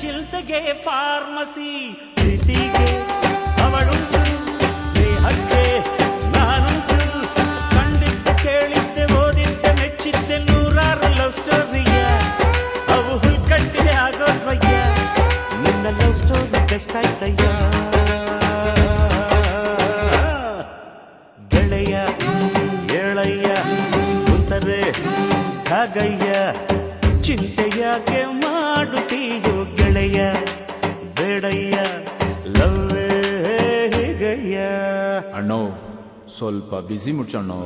ಚಿಲ್ತೆಗೆ pharmacy ಪ್ರೀತಿಗೆ ಅವಳುಂಟು ಸ್ನೇಹಕ್ಕೆ ನಾನುಂಟು ಕಂಡಿದ್ದೆ ಕೇಳಿದ್ದೆ ಓದಿದ್ದೆ ಮೆಚ್ಚಿದ್ದೆ ನೂರಾರು ಲವ್ ಸ್ಟೋರಿಯ ಅವು ಹುಲ್ಕಟ್ಟೆ ಆಗೋದ್ವಯ್ಯ ನಿನ್ನ ಲವ್ ಸ್ಟೋರಿ ಬೆಸ್ಟ್ ಆಯ್ತಯ್ಯ ಗೆಳೆಯ ಏಳಯ್ಯ ಕುಂತರೆ ಕಾಗಯ್ಯ ಚಿಂತೆಯಾಕೆ ಮಾಡುತ್ತೀಯೋ ಗೆಳೆಯ ಬೇಡಯ್ಯ ಲವ್ವೇ ಹೀಗಯ್ಯ ಅಣ್ಣೋ ಸ್ವಲ್ಪ ಬಿಸಿ ಮುಚ್ಚಣ್ಣೋ